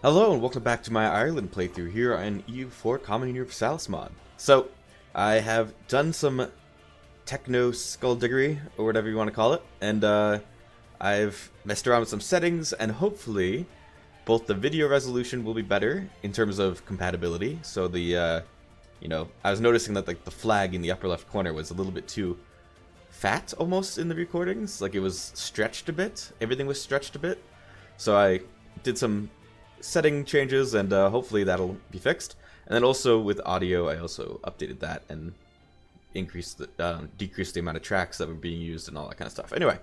Hello and welcome back to my Ireland playthrough here on EU4 Common Universalis mod. So, I have done some techno skullduggery, or whatever you want to call it, and I've messed around with some settings, and hopefully both the video resolution will be better in terms of compatibility. So I was noticing that like the flag in the upper left corner was a little bit too fat almost in the recordings, like it was stretched a bit, everything was stretched a bit. So I did some setting changes, and hopefully that'll be fixed. And then also with audio, I also updated that and decreased the amount of tracks that were being used and all that kind of stuff. Anyway,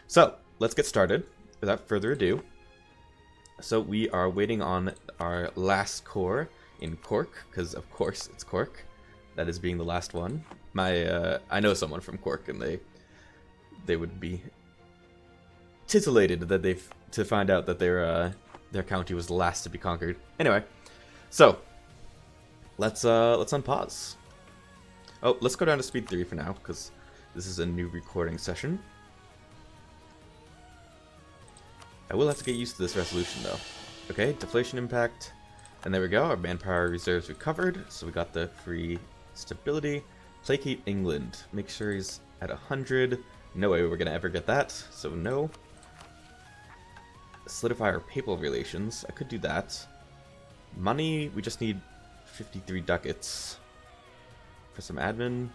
so let's get started without further ado. So we are waiting on our last core in Cork, because of course it's Cork that is being the last one. I know someone from Cork, and they would be titillated that to find out that their county was the last to be conquered. Anyway, so let's unpause. Oh, let's go down to speed 3 for now, because this is a new recording session. I will have to get used to this resolution though. Okay, deflation impact, and there we go. Our manpower reserves recovered, so we got the free stability. Placate England. Make sure he's at 100. No way we're gonna ever get that, so no. Solidify our papal relations. I could do that. Money, we just need 53 ducats for some admin.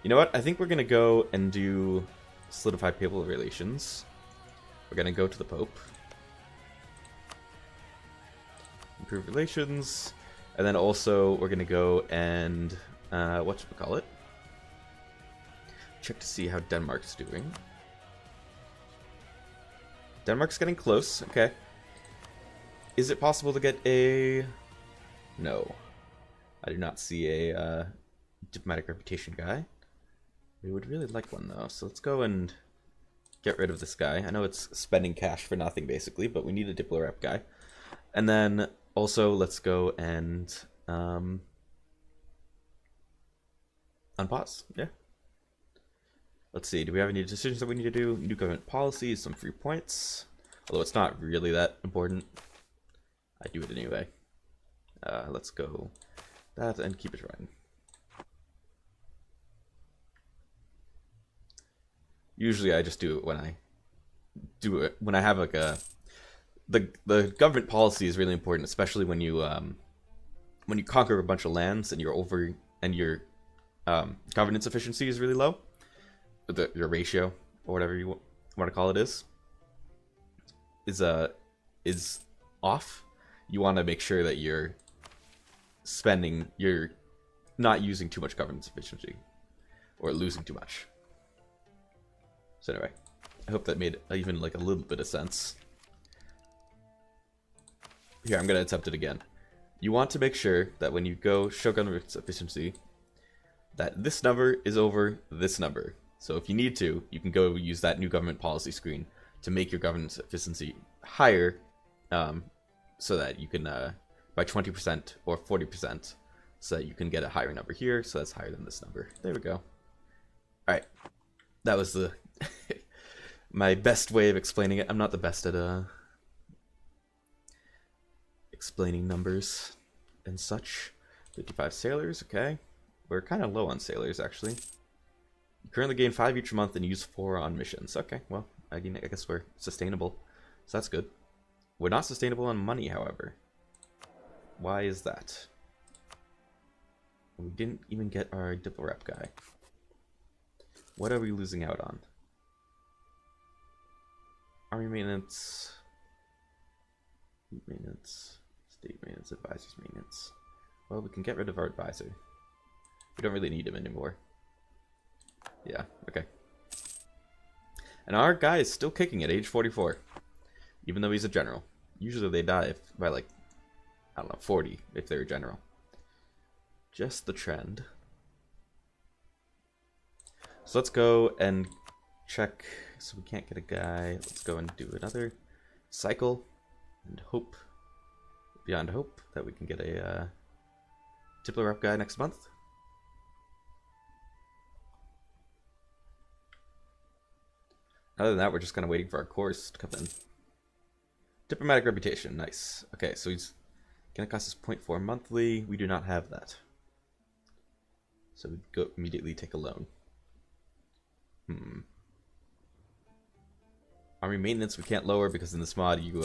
You know what? I think we're going to go and do solidify papal relations. We're going to go to the Pope. Improve relations. And then also we're going to go and, whatchamacallit? Check to see how Denmark's doing. Denmark's getting close, okay. Is it possible to get a... No. I do not see a diplomatic reputation guy. We would really like one though, so let's go and get rid of this guy. I know it's spending cash for nothing basically, but we need a diplo rep guy. And then also let's go and unpause, yeah. Let's see, do we have any decisions that we need to do? New government policies, some free points. Although it's not really that important. I do it anyway. Let's go that and keep it running. Usually I just do it when I have like the government policy is really important, especially when you conquer a bunch of lands and your governance efficiency is really low. Your ratio, or whatever you want to call it, is off. You want to make sure that you're not using too much governance efficiency or losing too much. So anyway, I hope that made even like a little bit of sense. Here, I'm gonna attempt it again. You want to make sure that when you go show governance efficiency, that this number is over this number. So if you need to, you can go use that new government policy screen to make your governance efficiency higher, so that you can, by 20% or 40%, so that you can get a higher number here, so that's higher than this number. There we go. Alright, that was the my best way of explaining it. I'm not the best at explaining numbers and such. 55 sailors, okay. We're kind of low on sailors, actually. You currently gain 5 each month and use 4 on missions. Okay, well, I guess we're sustainable, so that's good. We're not sustainable on money, however. Why is that? We didn't even get our diplo rep guy. What are we losing out on? Army maintenance, fleet maintenance, state maintenance, advisors maintenance. Well, we can get rid of our advisor. We don't really need him anymore. Yeah, okay. And our guy is still kicking at age 44, even though he's a general. Usually they die by like, I don't know, 40 if they're a general. Just the trend. So let's go and check. So we can't get a guy. Let's go and do another cycle and hope, beyond hope, that we can get a diplo rep guy next month. Other than that, we're just kind of waiting for our course to come in. Diplomatic reputation, nice. Okay, so he's gonna cost us 0.4 monthly. We do not have that. So we go immediately take a loan. Army maintenance we can't lower because in this mod you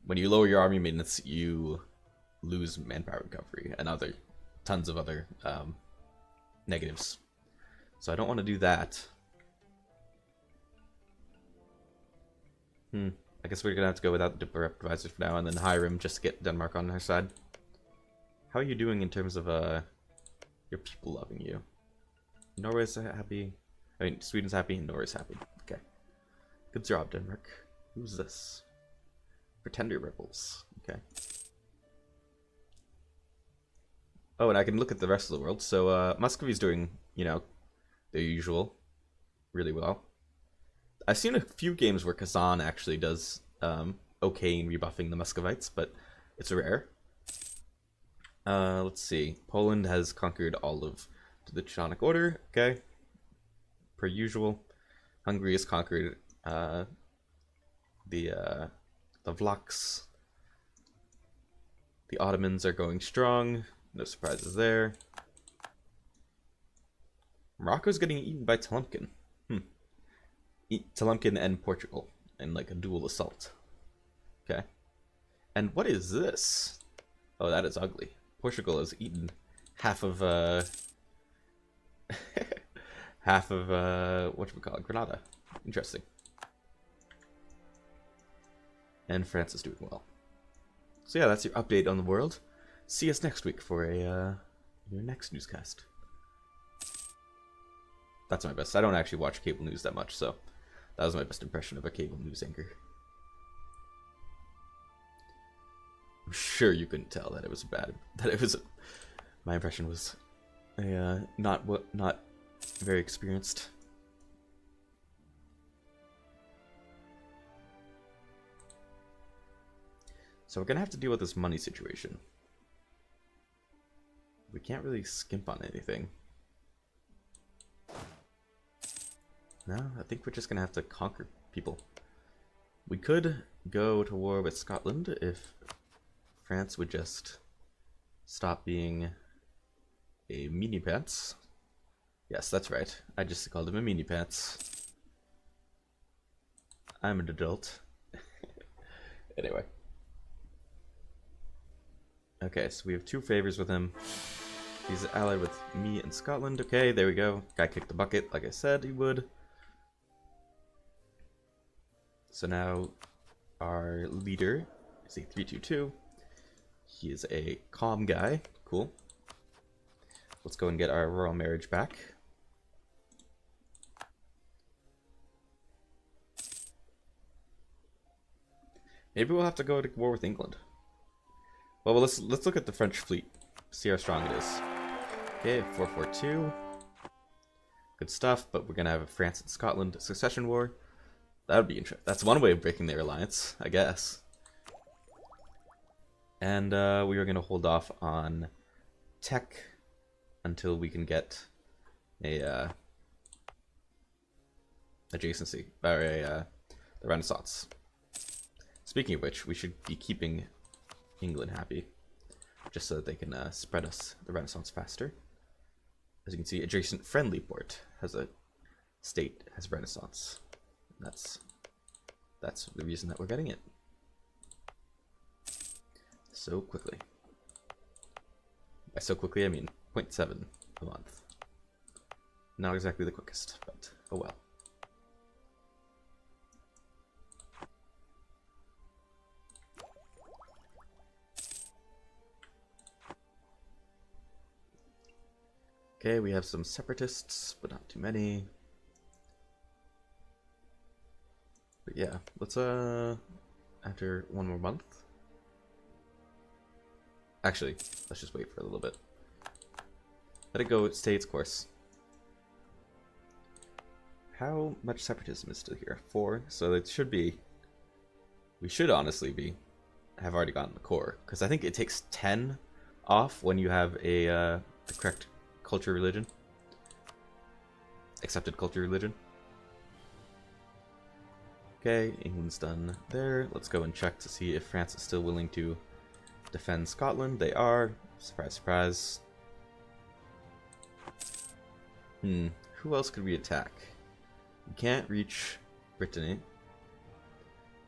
when you lower your army maintenance you lose manpower recovery and other tons of other negatives. So I don't want to do that. I guess we're gonna have to go without the rep advisor for now and then hire him just to get Denmark on our side. How are you doing in terms of your people loving you? Norway's happy. I mean, Sweden's happy and Norway's happy. Okay. Good job, Denmark. Who's this? Pretender rebels. Okay. Oh, and I can look at the rest of the world. So, Muscovy's doing, you know, their usual really well. I've seen a few games where Kazan actually does okay in rebuffing the Muscovites, but it's rare. Let's see. Poland has conquered all of the Teutonic Order. Okay. Per usual. Hungary has conquered the Vlachs. The Ottomans are going strong. No surprises there. Morocco's getting eaten by Telumkin. Telumkin and Portugal in like a dual assault. Okay. And what is this? Oh, that is ugly. Portugal has eaten half of half of whatchamacallit, Granada. Interesting. And France is doing well. So yeah, that's your update on the world. See us next week for a your next newscast. That's my best. I don't actually watch cable news that much, so that was my best impression of a cable news anchor. I'm sure you couldn't tell that it was bad. That it was. My impression was not very experienced. So we're gonna have to deal with this money situation. We can't really skimp on anything. No, I think we're just gonna have to conquer people. We could go to war with Scotland if France would just stop being a meanie pants. Yes, that's right. I just called him a meanie pants. I'm an adult. Anyway. Okay, so we have 2 favors with him. He's allied with me and Scotland. Okay, there we go. Guy kicked the bucket, like I said he would. So now our leader is a 322. He is a calm guy. Cool. Let's go and get our royal marriage back. Maybe we'll have to go to war with England. Well, let's look at the French fleet. See how strong it is. Okay, 442. Good stuff, but we're gonna have a France and Scotland succession war. That would be interesting. That's one way of breaking their alliance, I guess. And we are gonna hold off on tech until we can get a adjacency or the Renaissance. Speaking of which, we should be keeping England happy, just so that they can spread us the Renaissance faster. As you can see, adjacent friendly port has a state has Renaissance. That's the reason that we're getting it so quickly. By so quickly, I mean 0.7 a month. Not exactly the quickest, but oh well. Okay, we have some separatists, but not too many. But yeah, let's after one more month. Actually, let's just wait for a little bit. Let it go stay its course. How much separatism is still here? 4, so it should be. We should honestly have already gotten the core, because I think it takes 10 off when you have a the correct culture religion. Accepted culture religion. Okay, England's done there. Let's go and check to see if France is still willing to defend Scotland. They are. Surprise, surprise. Who else could we attack? We can't reach Brittany,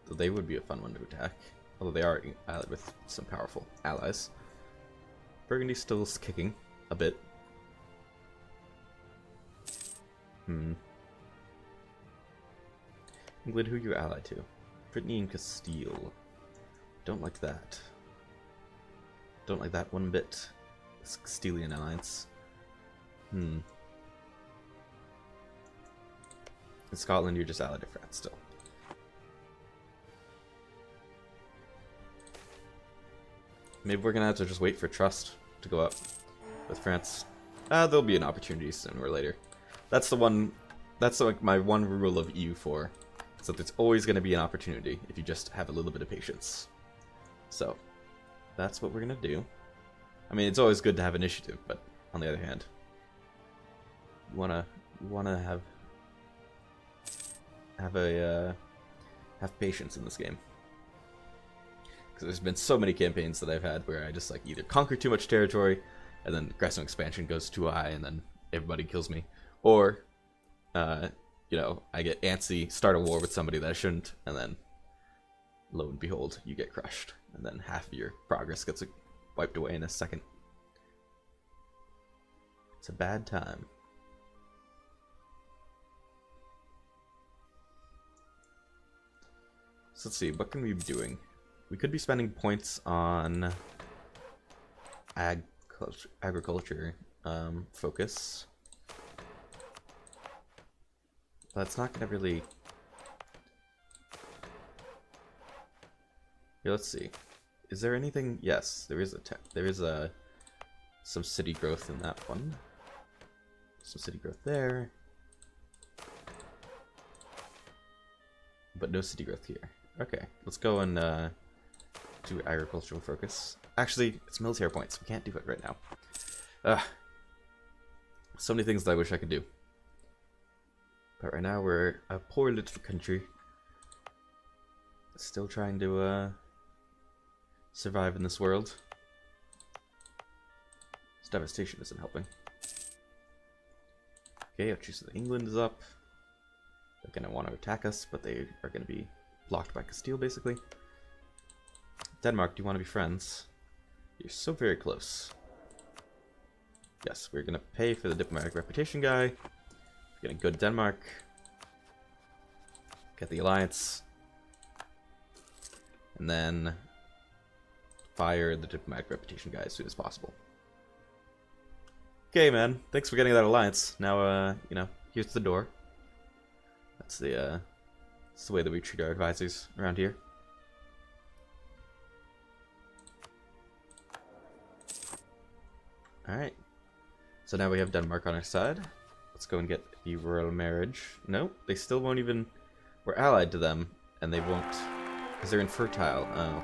though they would be a fun one to attack. Although they are allied with some powerful allies. Burgundy's still kicking a bit. England, who are you allied to? Brittany and Castile. Don't like that. Don't like that one bit. This Castilian alliance. In Scotland, you're just allied to France still. Maybe we're gonna have to just wait for trust to go up with France. There'll be an opportunity sooner or later. That's the one. That's like my one rule of EU4. So there's always going to be an opportunity if you just have a little bit of patience. So that's what we're going to do. I mean, it's always good to have initiative, but on the other hand, you wanna have patience in this game. Because there's been so many campaigns that I've had where I just like either conquer too much territory, and then aggressive expansion goes too high, and then everybody kills me, or you know, I get antsy, start a war with somebody that I shouldn't, and then lo and behold, you get crushed, and then half of your progress gets wiped away in a second. It's a bad time. So let's see, what can we be doing? We could be spending points on agriculture focus. But that's not gonna really. Here, let's see. Is there anything? Yes, there is some city growth in that one. Some city growth there, but no city growth here. Okay, let's go and do agricultural focus. Actually, it's military points. We can't do it right now. So many things that I wish I could do. But right now we're a poor little country. Still trying to survive in this world. This devastation isn't helping. Okay, I'll choose that England is up. They're gonna want to attack us, but they are gonna be blocked by Castile, basically. Denmark, do you want to be friends? You're so very close. Yes, we're gonna pay for the diplomatic reputation guy. We're gonna go to Denmark. Get the alliance. And then fire the diplomatic reputation guy as soon as possible. Okay, man. Thanks for getting that alliance. Now, you know, here's the door. That's the way that we treat our advisors around here. Alright. So now we have Denmark on our side. Let's go and get the royal marriage. Nope, they still won't even. We're allied to them, and they won't, because they're infertile. Oh.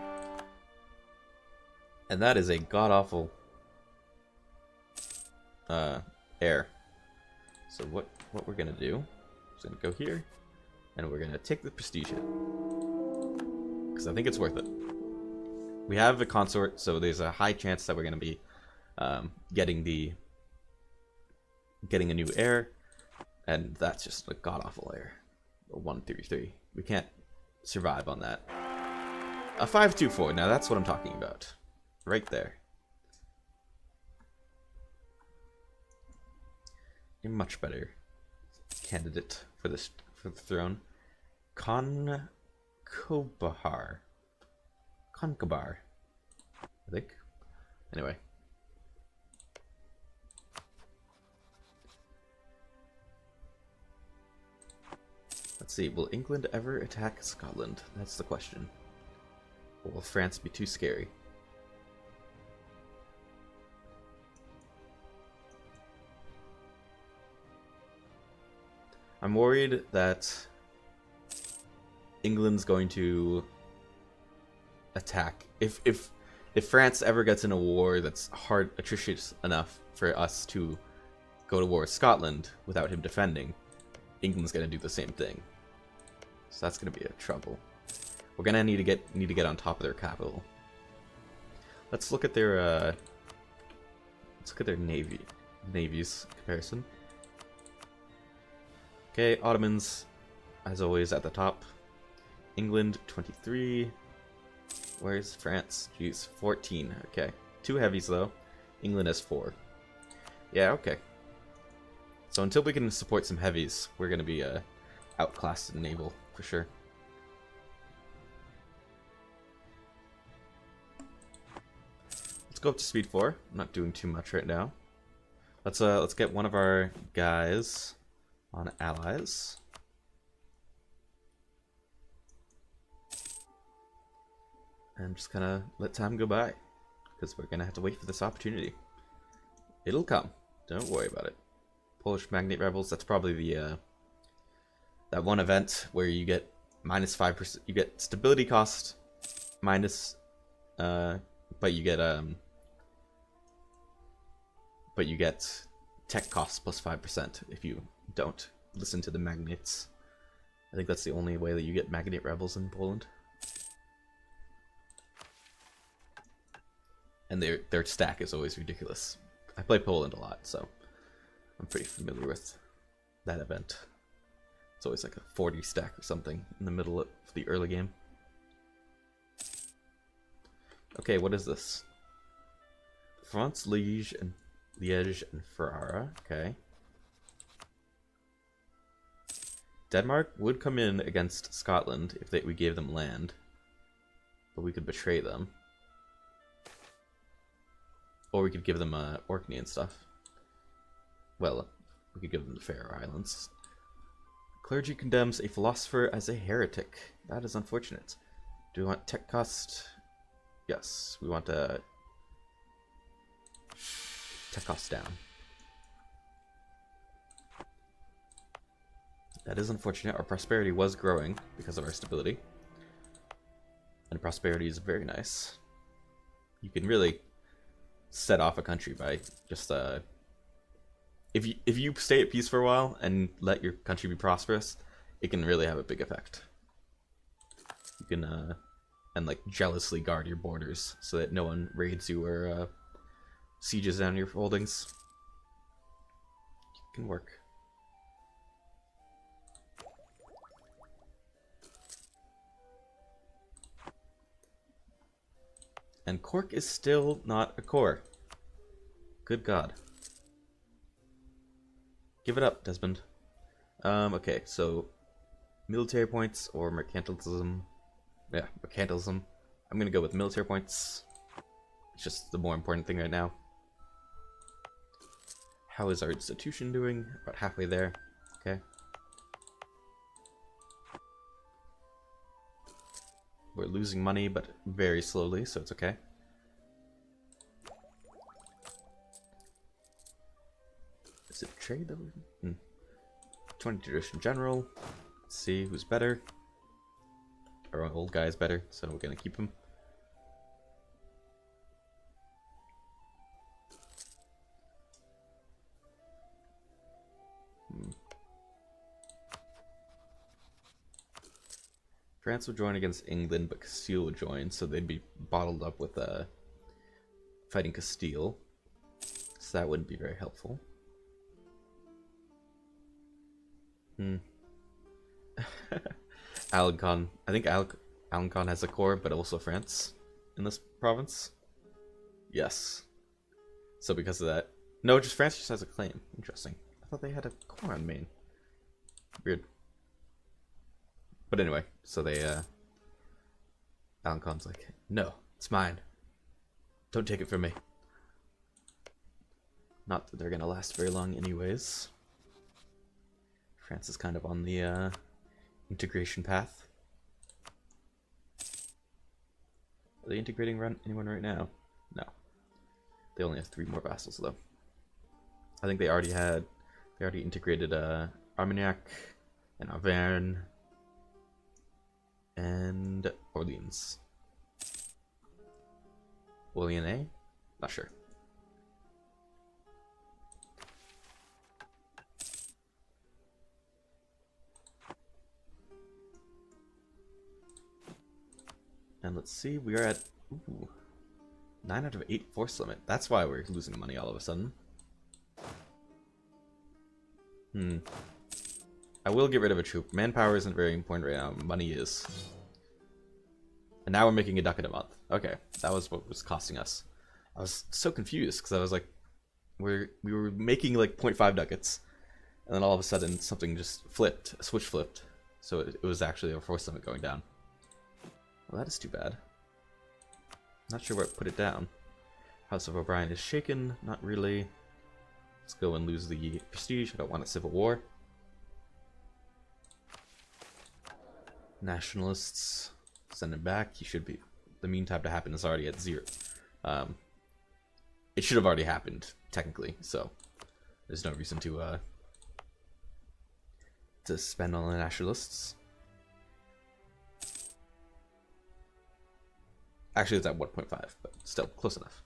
And that is a god-awful heir. So what we're gonna do is gonna go here, and we're gonna take the prestige hit, because I think it's worth it. We have a consort, so there's a high chance that we're gonna be getting a new heir, and that's just a god-awful heir. A 133. We can't survive on that. A 524. Now that's what I'm talking about, right there. You're much better candidate for the throne. Concobar, I think. Anyway. Let's see, will England ever attack Scotland? That's the question. Or will France be too scary? I'm worried that England's going to attack. If France ever gets in a war that's hard, atrocious enough for us to go to war with Scotland without him defending, England's going to do the same thing. So that's gonna be a trouble. We're gonna need to get on top of their capital. Let's look at their navies comparison. Okay, Ottomans, as always, at the top. England 23. Where's France? Jeez, 14. Okay, 2 heavies though. England has 4. Yeah, okay. So until we can support some heavies, we're gonna be outclassed in naval for sure. Let's go up to speed 4. I'm not doing too much right now. Let's get one of our guys on allies. And just kind of let time go by, because we're gonna have to wait for this opportunity. It'll come. Don't worry about it. Polish Magnate Rebels. That's probably the that one event where you get minus 5%. You get stability cost minus, but you get tech costs plus 5% if you don't listen to the magnates. I think that's the only way that you get Magnate Rebels in Poland. And their stack is always ridiculous. I play Poland a lot, so I'm pretty familiar with that event. It's always like a 40 stack or something in the middle of the early game. Okay, what is this? France, Liège, and Ferrara. Okay. Denmark would come in against Scotland if we gave them land, but we could betray them. Or we could give them Orkney and stuff. Well, we could give them the Faroe Islands. Clergy condemns a philosopher as a heretic. That is unfortunate. Do we want tech cost? Yes, we want tech cost down. That is unfortunate. Our prosperity was growing because of our stability. And prosperity is very nice. You can really set off a country by just if you stay at peace for a while and let your country be prosperous, it can really have a big effect. You can and like jealously guard your borders so that no one raids you or sieges down your holdings. It can work. And Cork is still not a core. Good God. Give it up, Desmond. Okay, so military points or mercantilism. Yeah, mercantilism. I'm gonna go with military points. It's just the more important thing right now. How is our institution doing? About halfway there. Okay. We're losing money, but very slowly, so it's okay. Is it trade that we... 20 tradition general. Let's see who's better. Our old guy is better, so we're gonna keep him. France will join against England, but Castile will join, so they'd be bottled up with fighting Castile. So that wouldn't be very helpful. Alencon. I think Alencon has a core, but also France in this province. Yes. So because of that... No, just France just has a claim. Interesting. I thought they had a core on Maine. Weird. But anyway, so they, Alencon's like, no, it's mine. Don't take it from me. Not that they're gonna last very long anyways. France is kind of on the, integration path. Are they integrating anyone right now? No. They only have 3 more vassals, though. I think they already integrated, Armagnac and Auvergne and Orleans. Orléans? Not sure. And let's see, we are at 9 out of 8 force limit. That's why we're losing money all of a sudden. I will get rid of a troop. Manpower isn't very important right now. Money is. And now we're making a ducat a month. Okay, that was what was costing us. I was so confused because I was like, we were making like 0.5 ducats, and then all of a sudden something just flipped, a switch flipped. So it was actually our force limit going down. Well, that is too bad. Not sure where it put it down. House of O'Brien is shaken. Not really. Let's go and lose the prestige. I don't want a civil war. Nationalists, send him back. He should be. The mean time to happen is already at 0. It should have already happened technically, so there's no reason to spend on the nationalists. Actually, it's at 1.5, but still close enough.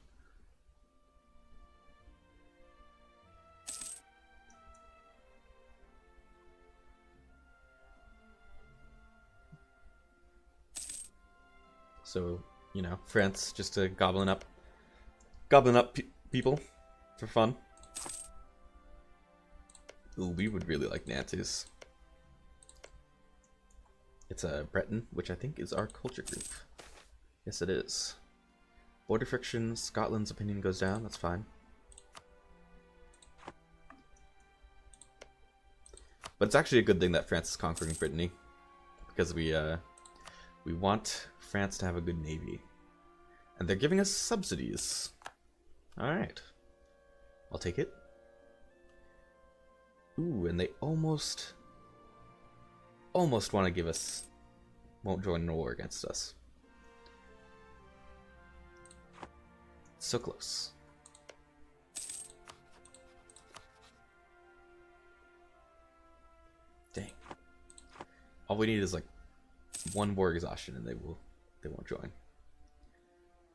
So, you know, France just gobbling up people for fun. Ooh, we would really like Nantes. It's a Breton, which I think is our culture group. Yes, it is. Border friction, Scotland's opinion goes down, that's fine. But it's actually a good thing that France is conquering Brittany, because we want France to have a good navy. And they're giving us subsidies. Alright. I'll take it. Ooh, and they almost want to give us... won't join in a war against us. So close. Dang. All we need is like one war exhaustion and they won't join.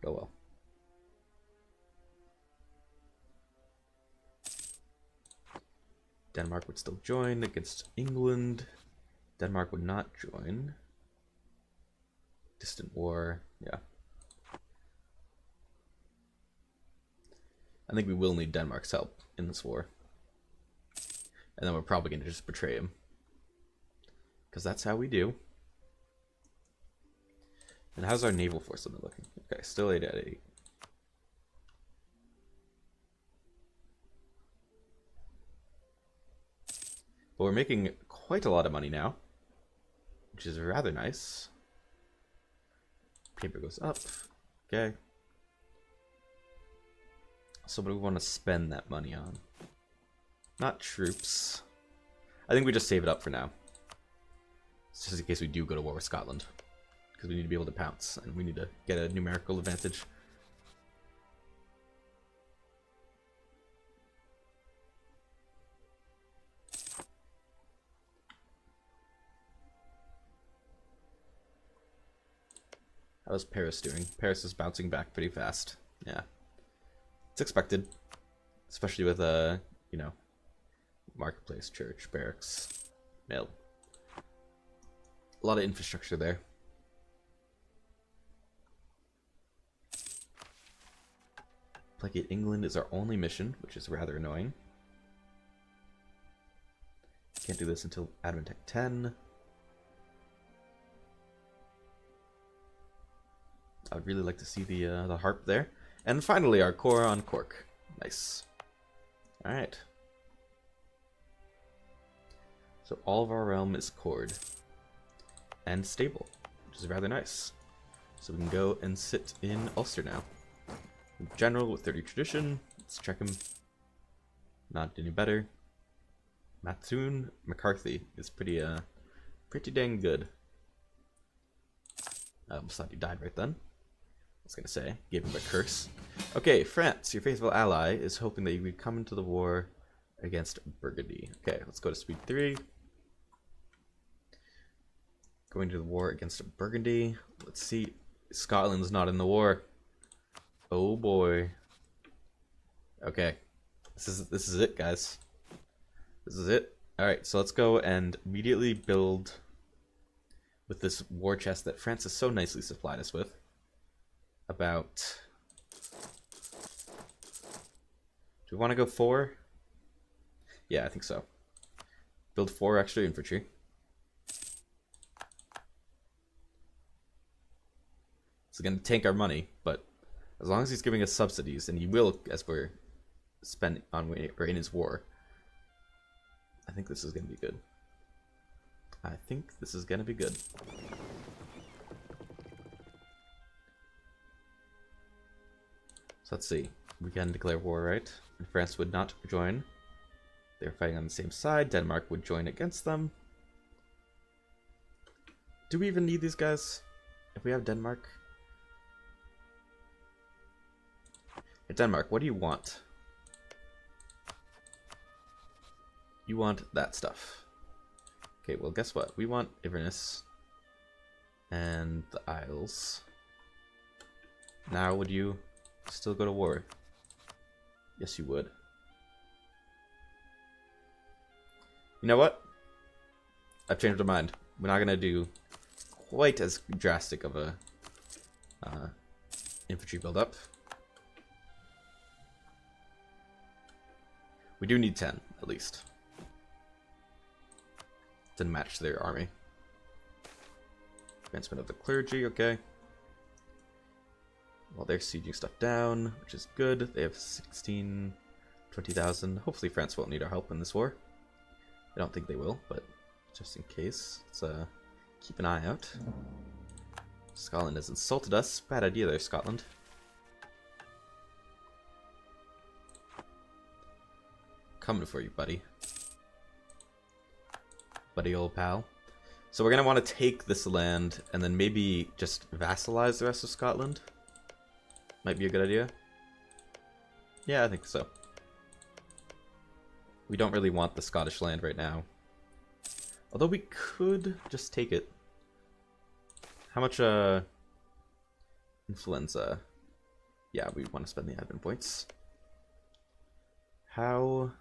Oh well. Denmark would still join against England. Denmark would not join. Distant war, yeah. I think we will need Denmark's help in this war. And then we're probably going to just betray him. Because that's how we do. And how's our naval force limit looking? Okay, still 8 out of 8. But we're making quite a lot of money now, which is rather nice. Paper goes up. Okay. So what do we want to spend that money on? Not troops. I think we just save it up for now. It's just in case we do go to war with Scotland. Because we need to be able to pounce, and we need to get a numerical advantage. How's Paris doing? Paris is bouncing back pretty fast. Yeah. It's expected. Especially with, you know, marketplace, church, barracks, mill. A lot of infrastructure there. Placate England is our only mission, which is rather annoying. Can't do this until Admin Tech 10. I would really like to see the harp there. And finally, our core on Cork. Nice. Alright. So all of our realm is cored. And stable, which is rather nice. So we can go and sit in Ulster now. General with 30 tradition. Let's check him. Not any better. Mattoon McCarthy is pretty dang good. I almost thought he died right then. I was gonna say, gave him a curse. Okay, France, your faithful ally, is hoping that you would come into the war against Burgundy. Okay, let's go to speed 3. Going to the war against Burgundy. Let's see. Scotland's not in the war. Oh boy. Okay. This is it, guys. This is it. Alright, so let's go and immediately build with this war chest that France has so nicely supplied us with. about... Do we want to go 4? Yeah, I think so. Build 4 extra infantry. It's going to tank our money, but as long as he's giving us subsidies, and he will as we're spending on or in his war, I think this is going to be good. I think this is going to be good. So let's see. We can declare war, right? And France would not join. They're fighting on the same side. Denmark would join against them. Do we even need these guys? If we have Denmark? Hey, Denmark, what do you want? You want that stuff. Okay, well, guess what? We want Inverness and the Isles. Now, would you still go to war? Yes, you would. You know what? I've changed my mind. We're not gonna do quite as drastic of a infantry buildup. We do need 10, at least. Didn't match their army. Advancement of the clergy, okay. Well, they're sieging stuff down, which is good. They have 20,000. Hopefully France won't need our help in this war. I don't think they will, but just in case, let's keep an eye out. Scotland has insulted us. Bad idea there, Scotland. Coming for you, buddy. Buddy old pal. So we're going to want to take this land and then maybe just vassalize the rest of Scotland. Might be a good idea. Yeah, I think so. We don't really want the Scottish land right now. Although we could just take it. How much influenza? Yeah, we want to spend the admin points. How...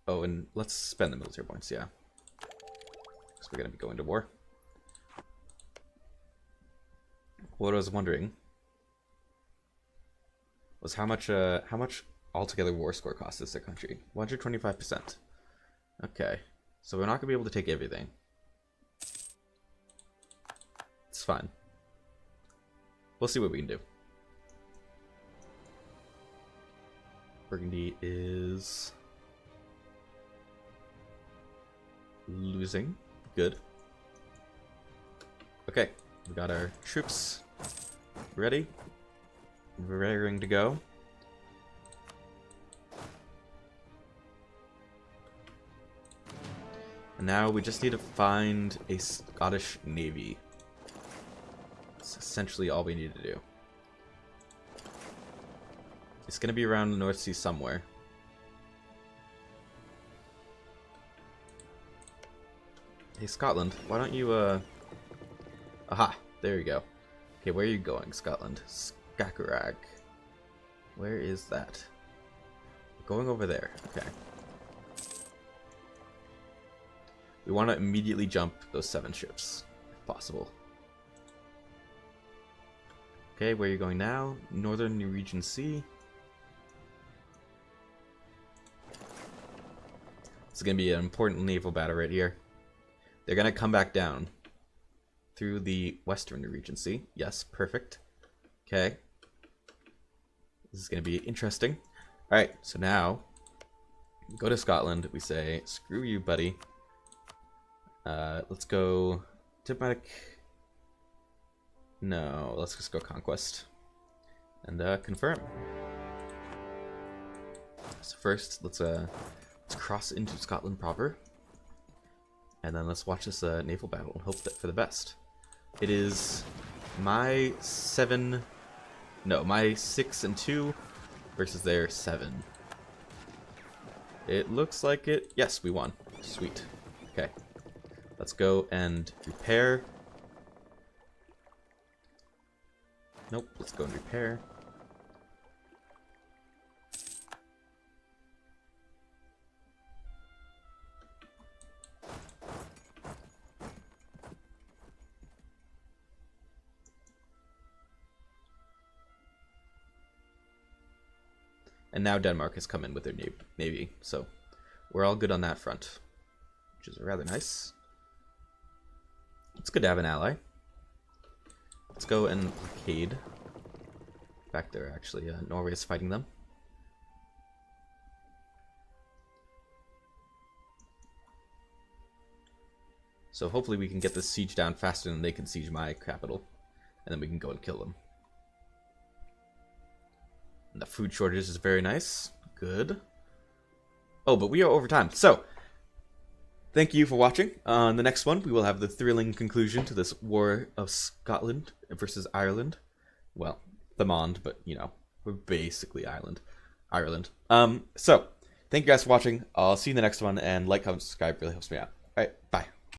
Oh, and let's spend the military points, yeah. Because we're going to be going to war. What I was wondering was how much altogether war score costs this country? 125%. Okay, so we're not gonna be able to take everything. It's fine. We'll see what we can do. Burgundy is losing. Good. Okay, we got our troops ready. Raring to go. And now we just need to find a Scottish navy. That's essentially all we need to do. It's going to be around the North Sea somewhere. Hey, Scotland, why don't you, Aha, there you go. Okay, where are you going, Scotland? Skagerrak. Where is that? Going over there. Okay. We want to immediately jump those 7 ships, if possible. Okay, where are you going now? Northern Norwegian Sea. It's going to be an important naval battle right here. They're going to come back down through the Western Norwegian Sea. Yes, perfect. Okay. This is going to be interesting. Alright, so now, go to Scotland. We say, screw you, buddy. Let's go diplomatic. No, let's just go conquest. And confirm. So first, let's cross into Scotland proper. And then let's watch this naval battle and hope that for the best. It is my 6 and 2 versus their 7. It looks like it. Yes, we won. Sweet. Okay. Let's go and repair. Nope, let's go and repair. And now Denmark has come in with their navy, so we're all good on that front, which is rather nice. It's good to have an ally. Let's go and blockade. Back there, actually, Norway is fighting them. So hopefully we can get this siege down faster than they can siege my capital, and then we can go and kill them. And the food shortage is very nice. Good. Oh, but we are over time. So, thank you for watching. On the next one, we will have the thrilling conclusion to this War of Scotland versus Ireland. Well, Thomond, but, you know, we're basically Ireland. So, thank you guys for watching. I'll see you in the next one, and like, comment, subscribe really helps me out. Alright, bye.